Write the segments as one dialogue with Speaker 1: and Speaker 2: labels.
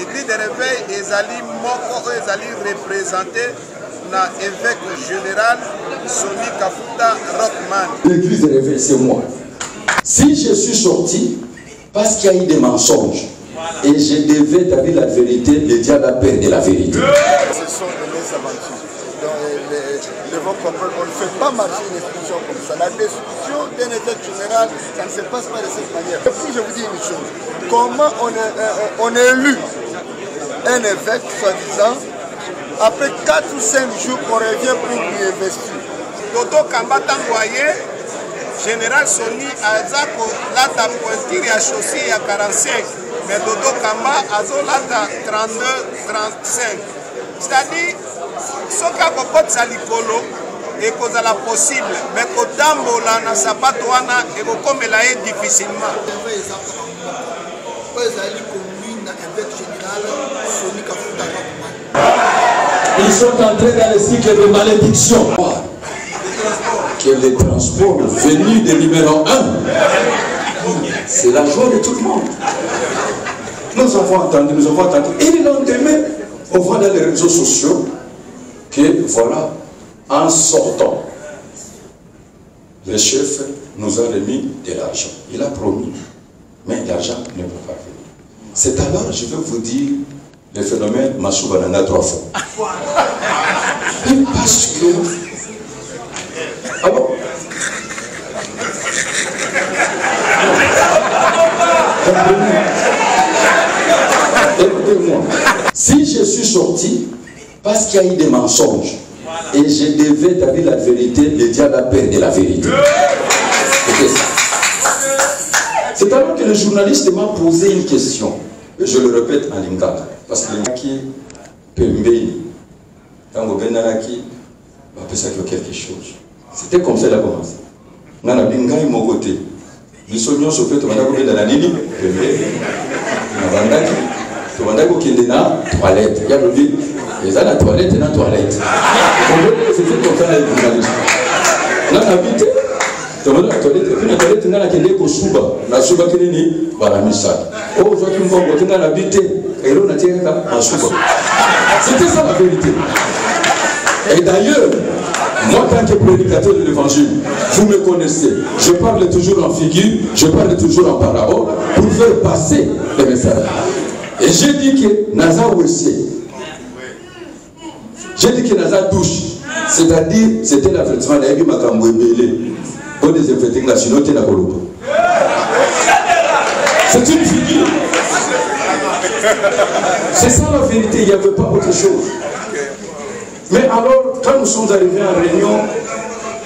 Speaker 1: L'église de réveil ezali moko ezali représenté na évêque général Soni Kafuta Rockman.
Speaker 2: L'église de réveil, c'est moi. Si je suis sorti parce qu'il y a eu des mensonges et je devais établir la vérité, le diable a peur de la vérité.
Speaker 3: Ce sont mes aventures. Nous devons comprendre qu'on ne fait pas marcher une institution comme ça. La destruction d'un évêque général, ça ne se passe pas de cette manière. Et puis je vous dis une chose, comment on élu un évêque, soi-disant, après 4 ou 5 jours, on revient pour lui investir.
Speaker 1: Dodo Kamba Tangoye, général Soni Azako, lata pointure à chaussée à 45, mais Dodo Kamba Azo lata 32, 35. C'est-à-dire, ce qu'a beaucoup de salikolo, et que c'est possible, mais que Dambola na sapato wana et que comme elle est difficilement.
Speaker 2: Ils sont entrés dans le cycle de malédiction. Que les transports venus de numéro 1, c'est la joie de tout le monde. Nous avons entendu. Et le lendemain, on voit dans les réseaux sociaux que voilà, en sortant, le chef nous a remis de l'argent. Il a promis, mais l'argent ne peut pas venir. C'est alors, je vais vous dire, le phénomène Machoubanana 3 fois. Et parce que... Ah bon? Écoutez-moi. Si je suis sorti parce qu'il y a eu des mensonges et je devais établir la vérité, le diable a peur de la vérité. C'est alors que le journaliste m'a posé une question. Je le répète en lingala. Parce que les Pembeni, quand vous venez à qui, on va penser quelque chose. C'était comme ça qu'il a commencé. On a dit que mon côté. Nous sommes sur fait, on a dit que la nini, Pembeni. On a dit que on a dit que la toilette. Il y a le vide. Et ça, la toilette est la toilette. C'était comme ça les journalistes. On a habité. On a dit la toilette. Et puis la toilette, on a dit que Souba. La Souba qui est née, voilà, Missa. Oh, je vais vous dire, on a habité. Et là, on a dit en Souba. C'était ça la vérité. Et d'ailleurs, moi, en tant que prédicateur de l'évangile, vous me connaissez. Je parle toujours en figure, je parle toujours en parabole pour faire passer les messages. Et j'ai dit que Naza Ouessé, j'ai dit que Naza douche, c'est-à-dire, c'était l'avertissement de Yabi Makambo Ebele. Bon, des effectifs nationaux, t'es la Kolobo. C'est une figure. C'est ça la vérité, il n'y avait pas autre chose. Mais alors, quand nous sommes arrivés en réunion,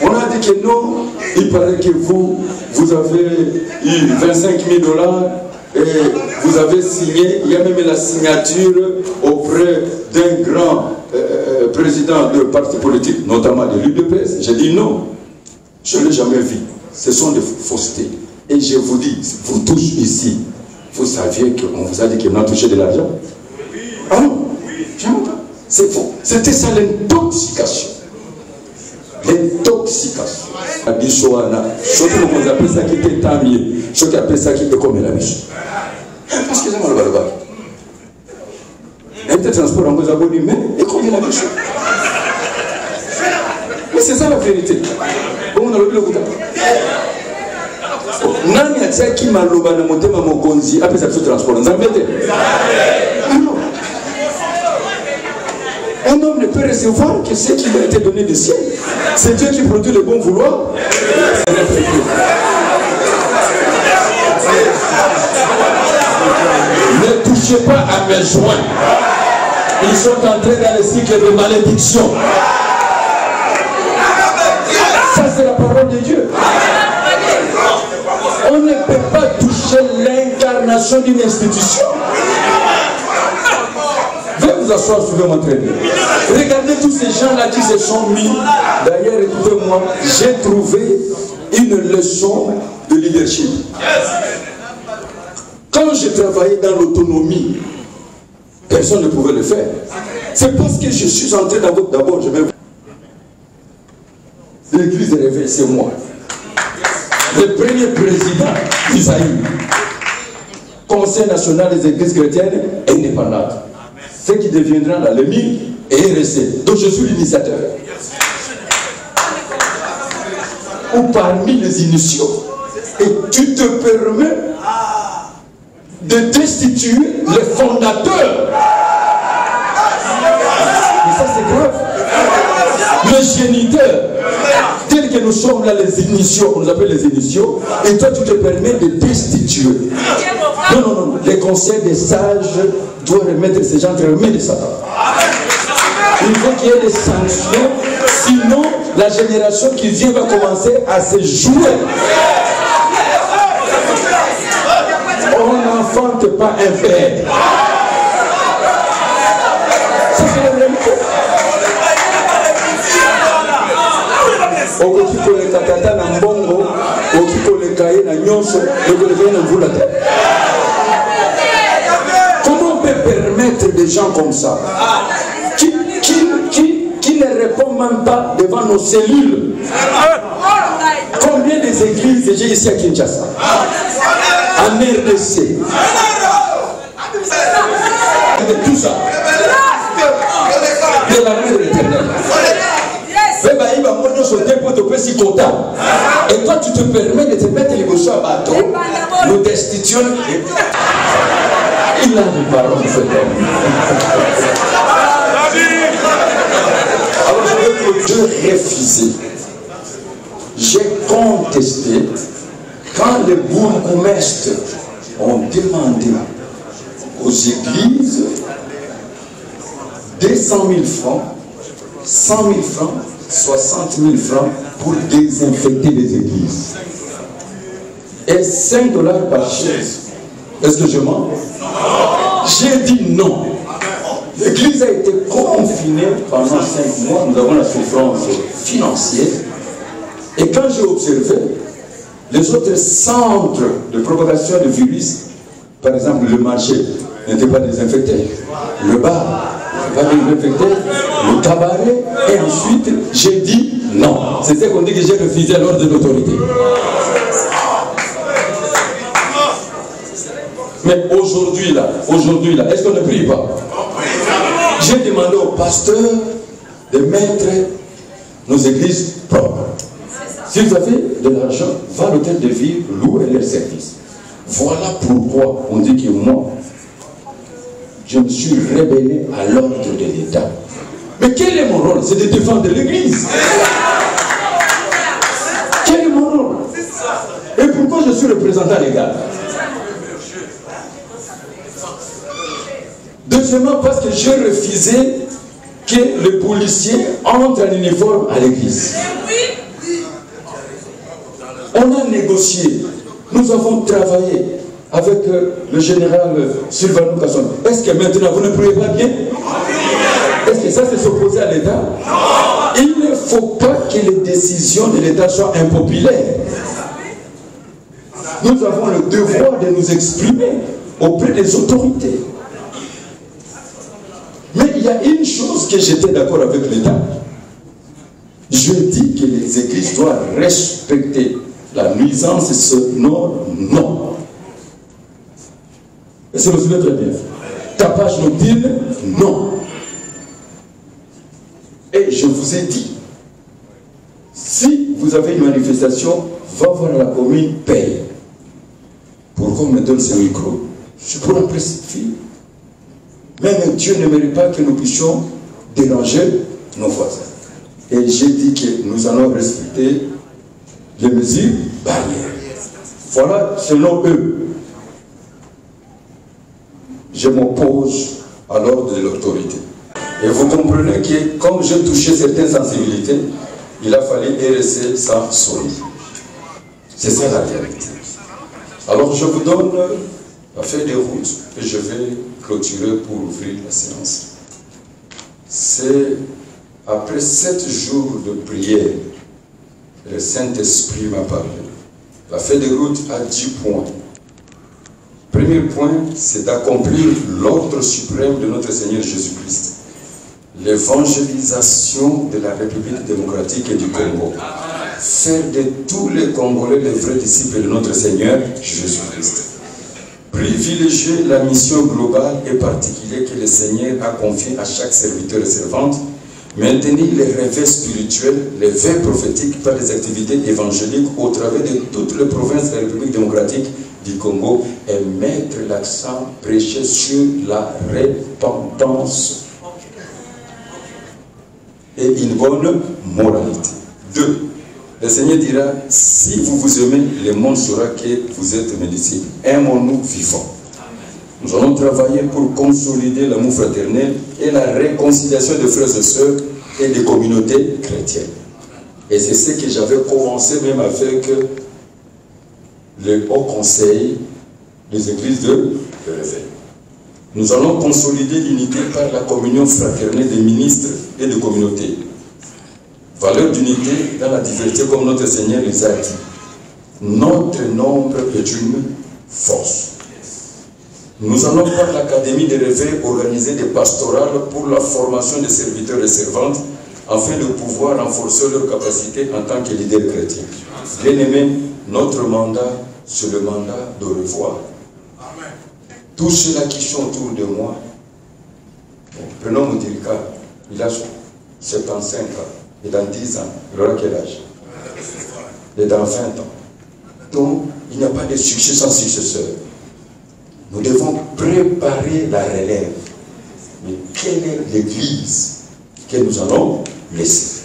Speaker 2: on a dit que non, il paraît que vous avez eu 25 000 $ et vous avez signé, il y a même la signature auprès d'un grand président de parti politique, notamment de l'UDPS. J'ai dit non, je ne l'ai jamais vu. Ce sont des faussetés. Et je vous dis, vous tous ici, vous saviez qu'on vous a dit qu'on a touché de l'argent? Ah non, jamais pas. C'est faux. C'était ça l'intoxication. L'intoxication. La bichouana. Surtout qu'on appelle ça qui était tamier. Ce qui appelle ça qui était comme la bichou. Parce que c'est mal le bas. Il y a peut-être transport en cause à bon mais et comme la bichou. Mais c'est ça la vérité. On a le plus de nani atia qui m'a loba na motema mokonzi après ça se transport nzambete. Un homme ne peut recevoir que ce qui lui a été donné du ciel. C'est Dieu qui produit le bon vouloir. Ne touchez pas à mes joints. Ils sont entrés dans le cycle de malédiction. Ça c'est la parole de Dieu. On ne peut pas toucher l'incarnation d'une institution. Veuillez vous asseoir, je vais m'entraîner. Regardez tous ces gens-là qui se sont mis. D'ailleurs, écoutez-moi, j'ai trouvé une leçon de leadership. Quand je travaillais dans l'autonomie, personne ne pouvait le faire. C'est parce que je suis entré dans votre... D'abord, je vais vous... L'église de réveil, c'est moi. Le premier président d'Isaïe. Conseil national des églises chrétiennes indépendantes. Ce qui deviendra la LEMI et RSC. Donc je suis l'initiateur. Ou parmi les initiaux. Et tu te permets de destituer les fondateurs. Et ça c'est grave. Les géniteurs, tels que nous sommes là, les initiaux, on nous appelle les initiaux, et toi tu te permets de destituer. Non, non, non, les conseils des sages doivent remettre ces gens entre les mains de Satan. Il faut qu'il y ait des sanctions, sinon la génération qui vient va commencer à se jouer. On n'enfante pas un père. Ça c'est la réalité. Okiko le katata na mbongo, okiko le kaye na nyonso, okiko le mvula te. Comment on peut permettre des gens comme ça qui ne répondent même pas devant nos cellules? Combien des églises j'ai ici à Kinshasa, en RDC, de tout ça, de la main de l'Éternel. Et toi tu te permets de te mettre les gauchos à bateau, nous destituons. Il a des paroles de cet homme. Alors je refusais. J'ai contesté quand les bourgmestres ont demandé aux églises 200 000 francs, 100 000 francs, 60 000 francs pour désinfecter les églises. Et 5 $ par chaise. Est-ce que je mens? J'ai dit non. L'église a été confinée pendant 5 mois. Nous avons la souffrance financière. Et quand j'ai observé les autres centres de propagation de virus, par exemple le marché n'était pas désinfecté, le bar n'était pas désinfecté, le cabaret, et ensuite j'ai dit non. C'est ce qu'on dit que j'ai refusé l'ordre de l'autorité. Mais aujourd'hui là, est-ce qu'on ne prie pas? J'ai demandé au pasteur de mettre nos églises propres. Si vous avez de l'argent, va à l'hôtel de ville, louer leur service. Voilà pourquoi on dit que moi, je me suis rébellé à l'ordre de l'État. Mais quel est mon rôle? C'est de défendre l'église. Quel est mon rôle? Et pourquoi je suis représentant légal? Deuxièmement, parce que j'ai refusé que le policier entre en uniforme à l'église. On a négocié, nous avons travaillé avec le général Sylvain Kasson. Est-ce que maintenant vous ne priez pas bien? Est-ce que ça c'est s'opposer à l'État? Il ne faut pas que les décisions de l'État soient impopulaires. Nous avons le devoir de nous exprimer auprès des autorités. Mais il y a une chose que j'étais d'accord avec l'État. Je dis que les églises doivent respecter la nuisance sonore, non. Et c'est le souvenir très bien. Tapage nocturne, non. Et je vous ai dit, si vous avez une manifestation, va voir la commune, paye. Pourquoi on me donne ce micro? Je pourrais en précipier. Même Dieu ne mérite pas que nous puissions déranger nos voisins. Et j'ai dit que nous allons respecter les mesures barrières. Voilà, selon eux. Je m'oppose à l'ordre de l'autorité. Et vous comprenez que, comme j'ai touché certaines sensibilités, il a fallu RSC sans sourire. C'est ça la réalité. Alors je vous donne la feuille de route et je vais clôturer pour ouvrir la séance. C'est après 7 jours de prière, le Saint-Esprit m'a parlé. La feuille de route a 10 points. Premier point, c'est d'accomplir l'ordre suprême de notre Seigneur Jésus-Christ. L'évangélisation de la République démocratique et du Congo. Faire de tous les Congolais les vrais disciples de notre Seigneur Jésus-Christ. Privilégier la mission globale et particulière que le Seigneur a confiée à chaque serviteur et servante, maintenir les réveils spirituels, les veilles prophétiques par les activités évangéliques au travers de toutes les provinces de la République démocratique du Congo et mettre l'accent prêché sur la repentance et une bonne moralité. 2. Le Seigneur dira, si vous vous aimez, le monde saura que vous êtes mes disciples. Aimons-nous vivants. Nous allons travailler pour consolider l'amour fraternel et la réconciliation des frères et sœurs et des communautés chrétiennes. Et c'est ce que j'avais commencé même avec le Haut Conseil des Églises de Réveil. Nous allons consolider l'unité par la communion fraternelle des ministres et des communautés. Valeur d'unité dans la diversité, comme notre Seigneur les a dit. Notre nombre est une force. Nous allons par l'Académie des Réveils organiser des pastorales pour la formation des serviteurs et servantes afin de pouvoir renforcer leurs capacités en tant que leaders chrétiens. Bien-aimés, notre mandat, c'est le mandat de revoir. Tous ceux-là qui sont autour de moi, prenons Moutirika, il a 75 ans. Et dans 10 ans, il aura quel âge? Et dans 20 ans. Donc, il n'y a pas de succès sans successeur. Nous devons préparer la relève. Mais quelle est l'église que nous allons laisser?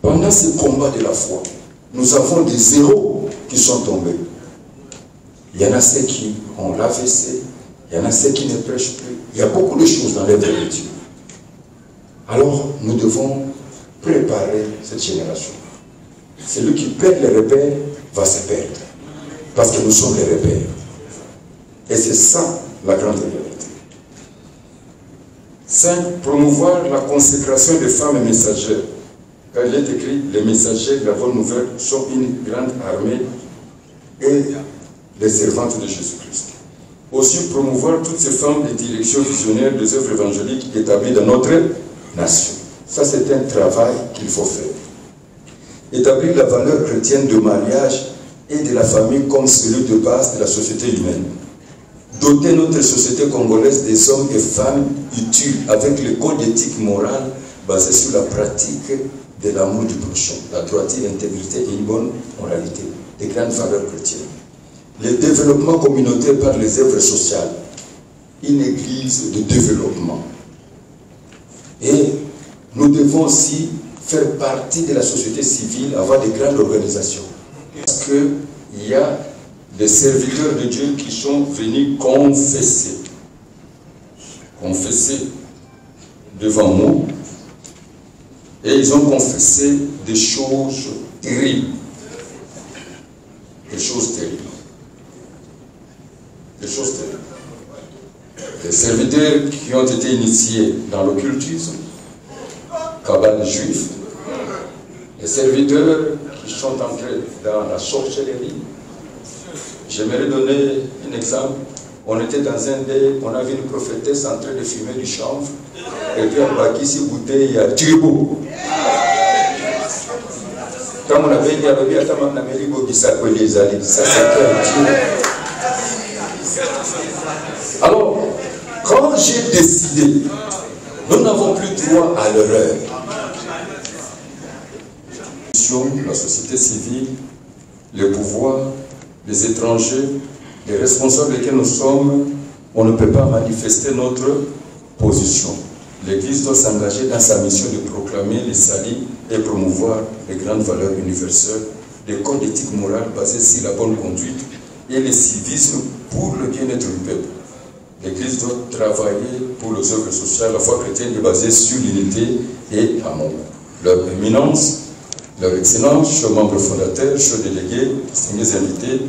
Speaker 2: Pendant ce combat de la foi, nous avons des héros qui sont tombés. Il y en a ceux qui ont l'AVC, il y en a ceux qui ne prêchent plus. Il y a beaucoup de choses dans l'œuvre de Dieu. Alors, nous devons préparer cette génération. Celui qui perd les repères va se perdre. Parce que nous sommes les repères. Et c'est ça la grande réalité. 5. Promouvoir la consécration des femmes messagères. Car il est écrit, les messagers de la bonne nouvelle sont une grande armée et les servantes de Jésus-Christ. Aussi promouvoir toutes ces femmes de direction visionnaire des œuvres évangéliques établies dans notre nation. Ça, c'est un travail qu'il faut faire. Établir la valeur chrétienne de mariage et de la famille comme celui de base de la société humaine. Doter notre société congolaise des hommes et femmes utiles avec le code éthique moral basé sur la pratique de l'amour du prochain, la droiture, l'intégrité et une bonne moralité, des grandes valeurs chrétiennes. Le développement communautaire par les œuvres sociales, une église de développement. Et nous devons aussi faire partie de la société civile, avoir de grandes organisations. Parce qu'il y a des serviteurs de Dieu qui sont venus confesser devant nous, et ils ont confessé des choses terribles. Des choses terribles. Des choses terribles. Des serviteurs qui ont été initiés dans l'occultisme, cabale juif, des serviteurs qui sont entrés dans la sorcellerie. J'aimerais donner un exemple. On était dans un dé, on avait une prophétesse en train de fumer du chanvre, et puis on bâtit ces bouteilles à turbo. Quand on avait dit à l'objet, on avait dit ça c'est quel Dieu. Alors, quand j'ai décidé, nous n'avons plus droit à l'erreur. La société civile, le pouvoir, les étrangers, les responsables desquels nous sommes, on ne peut pas manifester notre position. L'Église doit s'engager dans sa mission de proclamer les saluts et promouvoir les grandes valeurs universelles, les codes éthiques morales basés sur la bonne conduite et le civisme pour le bien-être du peuple. L'Église doit travailler pour les œuvres sociales. La foi chrétienne est basée sur l'unité et l'amour. Leur éminence, leur excellence, chers membres fondateurs, chers délégués, distingués invités,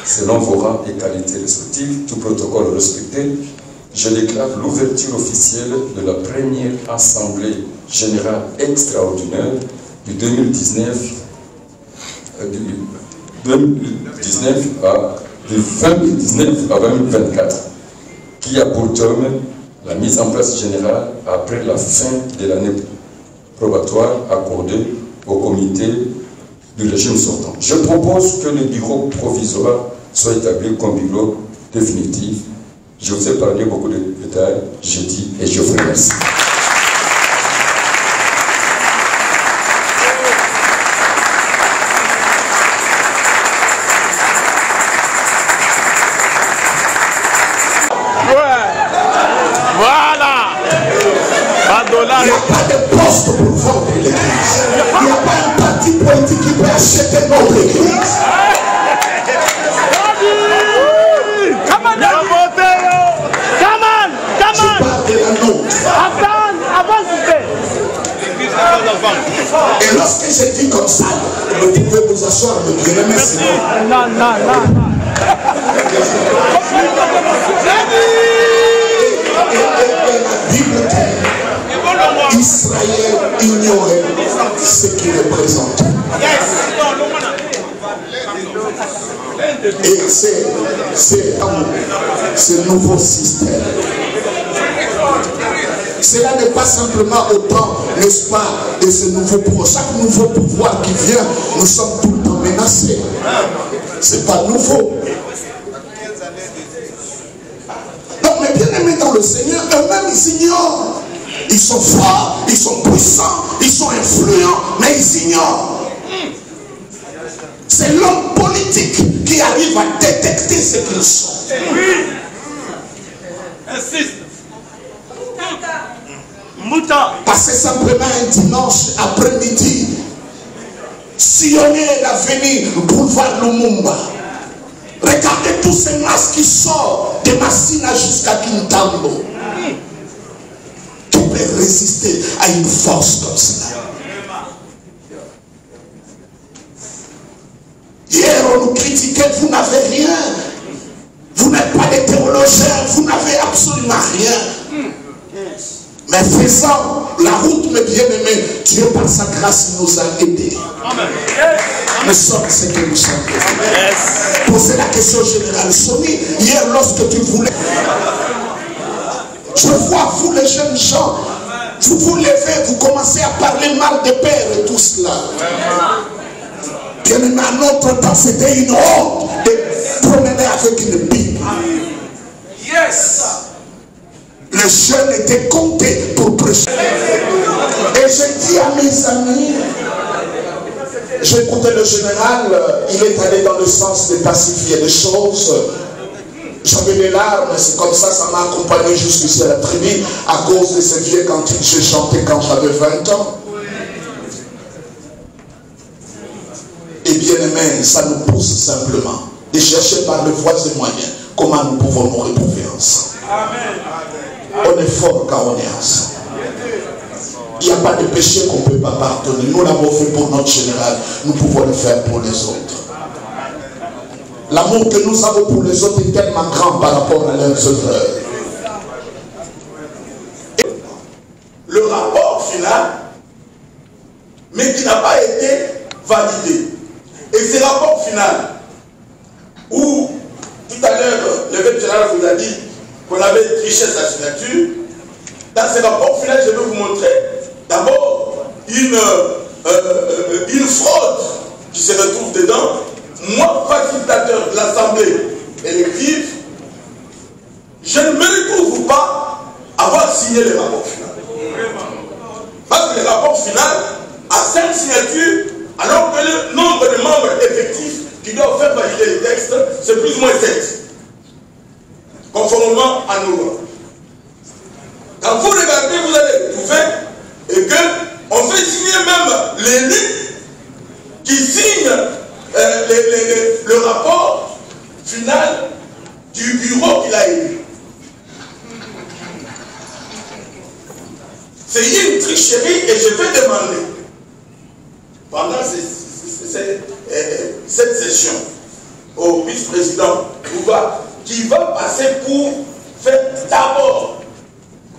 Speaker 2: selon vos rangs et qualités respectives, tout protocole respecté, je déclare l'ouverture officielle de la première Assemblée Générale Extraordinaire du 2019 à 2024, qui a pour terme la mise en place générale après la fin de l'année probatoire accordée au comité du régime sortant. Je propose que le bureau provisoire soit établi comme bureau définitif. Je vous ai parlé beaucoup de détails, je dis et je vous remercie.
Speaker 4: Il n'y a pas de poste pour vendre l'église. Il n'y a pas un parti politique qui peut acheter notre église. Je parle de la nôtre. Et lorsque je dis comme ça, vous pouvez vous asseoir, me dire merci. Non. Et la Bible dit Israël ignorait ce qu'il représente. Et c'est ce nouveau système. Cela n'est pas simplement autant, n'est-ce pas, de ce nouveau pouvoir. Chaque nouveau pouvoir qui vient, nous sommes tout le temps menacés. C'est pas nouveau. Non, mais bien aimés dans le Seigneur, eux-mêmes ils ignorent. Ils sont forts, ils sont puissants, ils sont influents, mais ils ignorent. C'est l'homme politique qui arrive à détecter ce qu'ils sont.
Speaker 5: Insiste.
Speaker 4: Passez simplement un dimanche après-midi, sillonner l'avenue boulevard Lumumba. Regardez tous ces masses qui sortent de Massina jusqu'à Kintambo. Qui peut résister à une force comme cela? Hier, on nous critiquait, vous n'avez rien. Vous n'êtes pas des théologiens, vous n'avez absolument rien. Mais faisant la route, mes bien-aimés, Dieu par sa grâce nous a aidés. Nous sommes ce que nous sommes. Posez la question générale. Sonny, hier lorsque tu voulais... Je vois vous les jeunes gens, vous vous levez, vous commencez à parler mal des pères et tout cela. Bien-aimé, à notre temps, c'était une honte de promener avec une Bible.
Speaker 5: Yes.
Speaker 4: Les jeunes étaient comptés pour prêcher. Et je dis à mes amis, j'ai écouté le général, il est allé dans le sens de pacifier les choses. J'avais des larmes, c'est comme ça, ça m'a accompagné jusqu'ici à la tribune, à cause de ces vieux cantiques que j'ai chanté quand j'avais 20 ans. Et bien aimé, ça nous pousse simplement de chercher par les voies et moyens comment nous pouvons nous retrouver ensemble. On est fort quand on est ensemble. Il n'y a pas de péché qu'on ne peut pas pardonner. Nous l'avons fait pour notre général, nous pouvons le faire pour les autres. L'amour que nous avons pour les autres est tellement grand par rapport à leurs œuvres. Le rapport final, mais qui n'a pas été validé. Et ce rapport final, où tout à l'heure, l'évêque général vous a dit qu'on avait triché sa signature, dans ce rapport final, je vais vous montrer d'abord une fraude qui se retrouve dedans. Moi, facilitateur de l'Assemblée élective, je ne me retrouve pas avoir signé le rapport final. Parce que le rapport final a 5 signatures, alors que le nombre de membres effectifs qui doivent faire valider les textes, c'est plus ou moins 7. Conformément à nos lois. Quand vous regardez, vous allez trouver et qu'on fait signer même l'élu qui signe le rapport final du bureau qu'il a élu. C'est une tricherie et je vais demander pendant cette session au vice-président qui va passer pour faire d'abord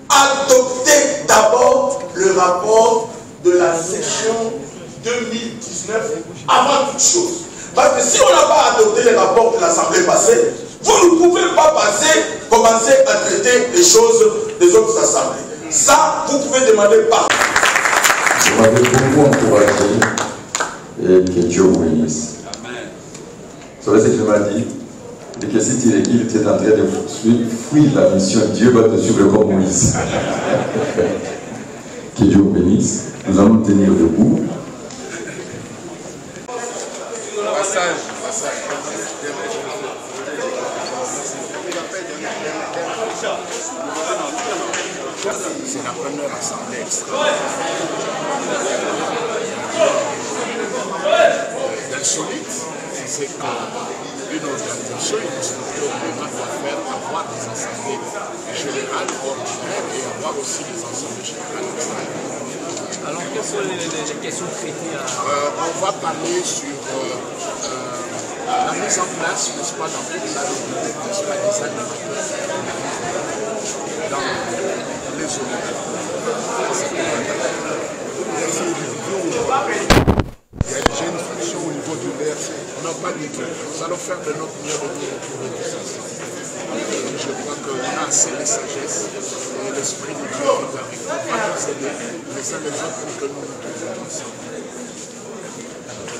Speaker 4: adopter d'abord le rapport de la session 2019 avant toute chose. Parce que si on n'a pas adopté les rapports de l'Assemblée passée, vous ne pouvez pas commencer à traiter les choses des autres assemblées. Ça, vous pouvez demander par.
Speaker 2: Vous m'avez beaucoup encouragé et que Dieu vous bénisse. Vous savez ce qu'il m'a dit? Et que si tu es en train de fuir la mission, Dieu va te suivre comme Moïse. Que Dieu bénisse. Nous allons tenir debout.
Speaker 3: C'est la première assemblée insolite. C'est qu'une organisation, une structure doit faire avoir des assemblées générales ordinaires et avoir aussi des assemblées générales.
Speaker 6: Alors, quelles sont les questions traitées
Speaker 3: on va parler sur la mise en place, n'est-ce pas, dans toute la République, n'est-ce pas, des animateurs dans les zones. Il y a déjà une fonction au niveau du VRC. On n'a pas dit que nous allons faire de notre mieux de retrouver tout ça. Je crois qu'on a assez de sagesse et l'esprit de Dieu nous arrive à nous aider les uns les autres pour que nous nous trouvions ensemble.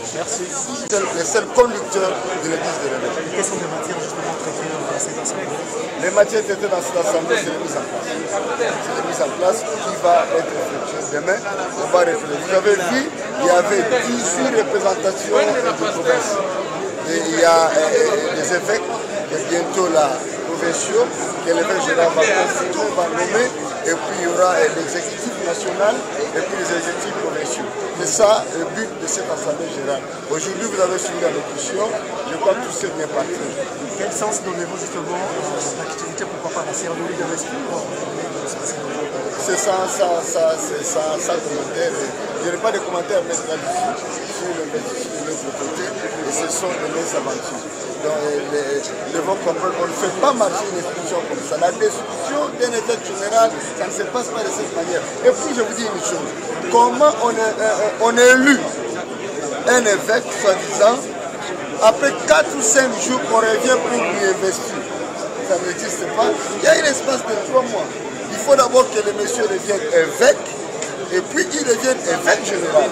Speaker 3: Merci. Les seuls conducteurs de l'église de l'Église.
Speaker 7: Quelles sont les matières justement traitées dans cette assemblée?
Speaker 3: Les matières traitées dans cette assemblée, c'est les mises en place. C'est les mises en place qui va être effectuée demain. On va réfléchir. Vous avez vu, il y avait 18 représentations de provinces. Et il y a les évêques, et bientôt la provinciaux, que l'évêque général va confirmer, va nommer, et puis il y aura l'exécutif national et puis les exécutifs provinciaux. C'est ça le but de cette assemblée générale. Aujourd'hui, vous avez suivi la locution, je crois que tout s'est bien passé.
Speaker 7: Quel sens donnez-vous justement à l'activité, pourquoi pas la cérémonie de l'esprit?
Speaker 3: C'est ça commentaire. Je n'ai pas de commentaires à mettre là-dessus sur l'autre côté, et ce sont de mes aventures. Donc, les vont comprendre, on ne fait pas marcher une institution comme ça. La destruction d'un évêque général, ça ne se passe pas de cette manière. Et puis, je vous dis une chose, comment on élu un évêque, soi-disant, après 4 ou 5 jours, on revient pour lui investir. Ça n'existe pas. Il y a un espace de 3 mois. Il faut d'abord que le monsieur devienne évêque, et puis il devienne évêque général.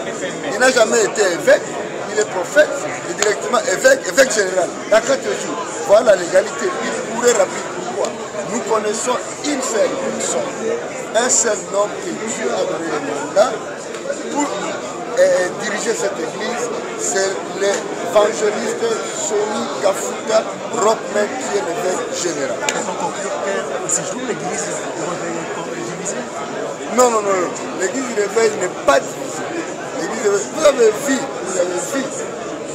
Speaker 3: Il n'a jamais été évêque, il est prophète, et directement évêque général. Dans 4 jours, voilà la légalité. Il pourrait rappeler pourquoi. Nous connaissons une seule personne, un seul homme que Dieu a donné le mandat pour diriger cette église, c'est l'évangéliste Soni Kafuta Rockman qui est l'évêque général.
Speaker 7: Pour conclure, ces jours, l'église est divisée?
Speaker 3: Non. L'église du réveil n'est pas divisée. Vous avez vu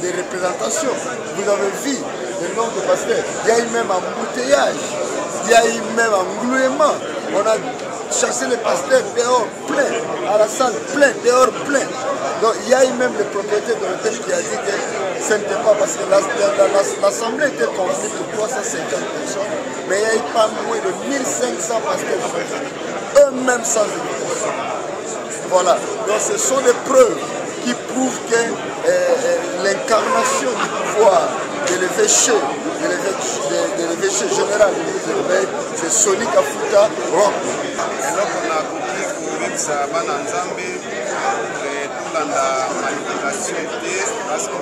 Speaker 3: des représentations, vous avez vu des noms de pasteurs. Il y a eu même embouteillage, il y a eu même englouement. On a chassé les pasteurs dehors plein, à la salle plein, dehors plein. Donc il y a eu même le propriétaire de l'hôtel qui a dit que ce n'était pas parce que l'assemblée était constituée pour 350 personnes, mais il y a eu pas moins de 1500 pasteurs eux-mêmes sans invitation. Voilà, donc ce sont des preuves qui prouvent que l'incarnation du pouvoir de l'évêché général de l'évêque, c'est Soni Kafuta Rock.
Speaker 1: eloko nakoki koyebisa bana nzambe tolanda manipulation te parce que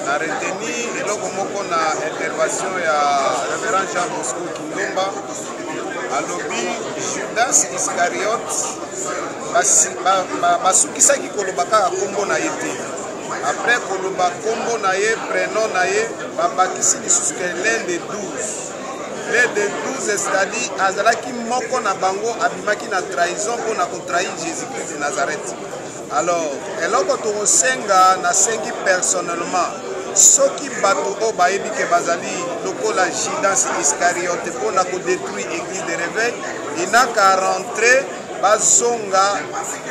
Speaker 1: na reteni eloko moko na intervention ya révérend Jean Bosco Kindomba alobi Judas Iscariote basukisaki koloba kaka kombo na ye te. Après koloba kombo na ye, prénom na ye, babakisi lisusu ke l'un des 12. L'un des 12, c'est-à-dire azalaki moko na bango abimaki na trahison pour na trahir Jésus-Christ de Nazareth. Alors, eloko tokosenga nasengi personnellement soki bato o bayebi ke bazali lokola Judas Iscariote pour na détruire l'église de réveil, inaka rentrer bazonga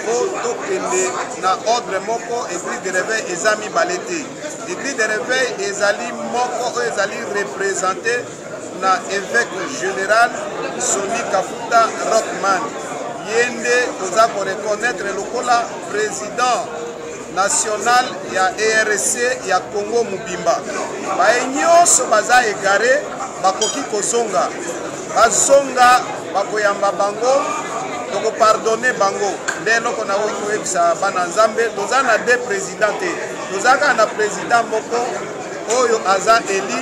Speaker 1: po tokende na ordre moko. Église de réveil ezami balete. Église de réveil ezali moko ezali représenté na évêque général Soni Kafuta Rockman. Yende toza ko reconnaître lokola président national ya ERC ya Congo Mubimba. Baye nyonso baza égaré bakoki kozonga. Bazonga bakoyamba bango toko pardonner bango. Ndelo kona koyebisa bana nzambe toza na deux présidents te. Toza na président moko oyo aza élu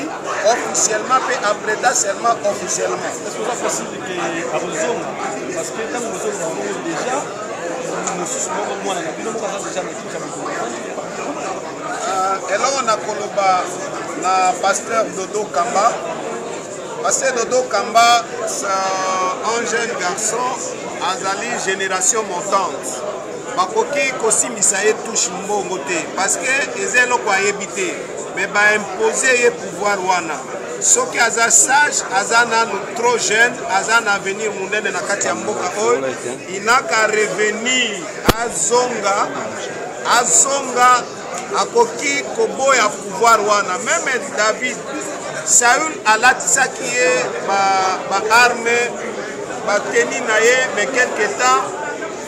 Speaker 1: officiellement pe apreda seulement officiellement.
Speaker 7: Est-ce que c'est possible que à Bozonga parce que tant que Bozonga on déjà nous sommes moi na bino ko déjà na kicha
Speaker 1: elongo na koloba na pasteur Dodo Kamba. Pasteur Dodo Kamba c'est un jeune garçon azali génération montante. Bakoki kosimisa ye touche mbongo te parce que ezeloko ayebi te mais ba imposer ye pouvoir wana soki aza sage aza nanu trop jeune aza na avenir monene na kati ya mboka oyo inaka revenir azonga akoki koboya pouvoir wana même David Saül alatisaki ye ba arme bateni na ye mais quelque temps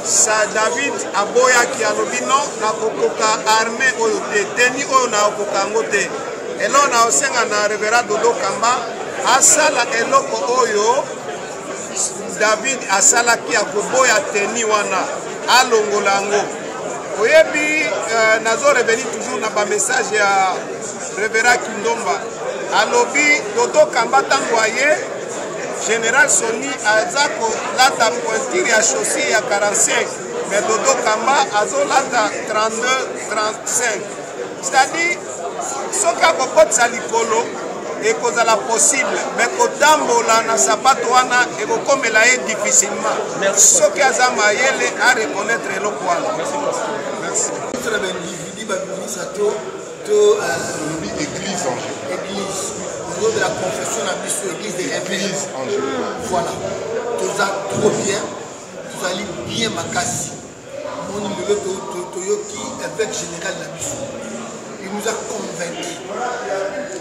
Speaker 1: sa David aboyaki alobi non nakokoka armée oyo te teni oyo nakokoka yango te elo na osenga na Révérend Dodo Kamba asala eloko oyo David asalaki akoboya teni wana alongola yango oyebi nazo revenir toujours na ba message ya Révérend Kindomba alobi Dodo Kamba tango aye Général Soni aza kolata pointure ya chaussée ya 45 mais Dodo Kamba azolata 32 35 c'est-à-dire soki akokotisa likolo ekozala possible mais kotambola na sapato wana ekokomela ye difficilement soki aza mayele a reconnaître eloko wana. Merci.
Speaker 3: Église au niveau de la confession la mission église des réveils. Voilà. Tout ça trop bien. Tout ça bien makasi. Mon numéro Toyoki évêque général de la mission. Il nous a convaincus.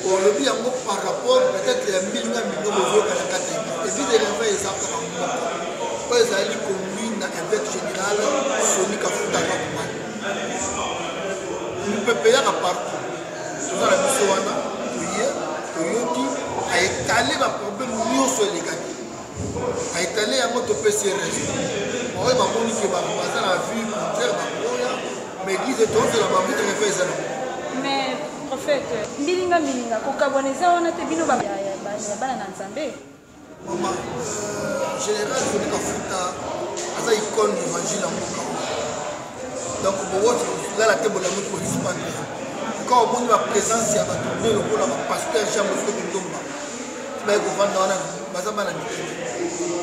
Speaker 3: Au lobby par rapport peut-être à 1 million de euros à la catégorie. Église des réveils est encore en mot. Quand ils allaient commune évêque général Soni Kafuta Rakuman. Il peut payer à partout. Tout ça la mission wana. Toyoki a étalé le problème sur les gars. A étalé à notre PCRS. On va voir que la vue contraire mais l'église est toute la mamie de faire ça.
Speaker 8: Mais prophète, Milinga, Kokaboneza, on a été bino bana Nzambe.
Speaker 3: Maman, général, je dis que ça icône l'évangile en Moka. Donc, là, la table de la mouche pour disparaître. Quand on voit la présence, il y a le pasteur Jean-Bosco Kindomba. Tu vas comprendre dans la bazamana.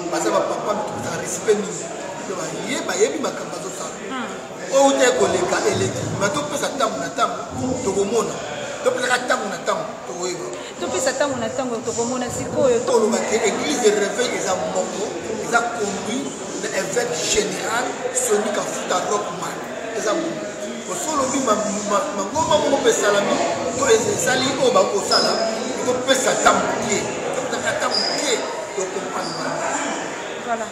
Speaker 3: Bazama papa, tu as respect nous. Il y a des makambazo ça. Oh, tu es collègue, elle est. Mais tu peux s'attendre à temps, tu remontes. Tu peux s'attendre à temps, tu remontes.
Speaker 8: Tu peux s'attendre à temps, tu remontes. C'est quoi?
Speaker 3: L'église de réveil, ils ont monté, ils ont conduit l'évêque général Soni Kafuta Rockman. Ils ont monté. Solo bi mangoma mo pesalami to ezali o ba ko sala to pesa tampier to comprendre.
Speaker 8: Voilà.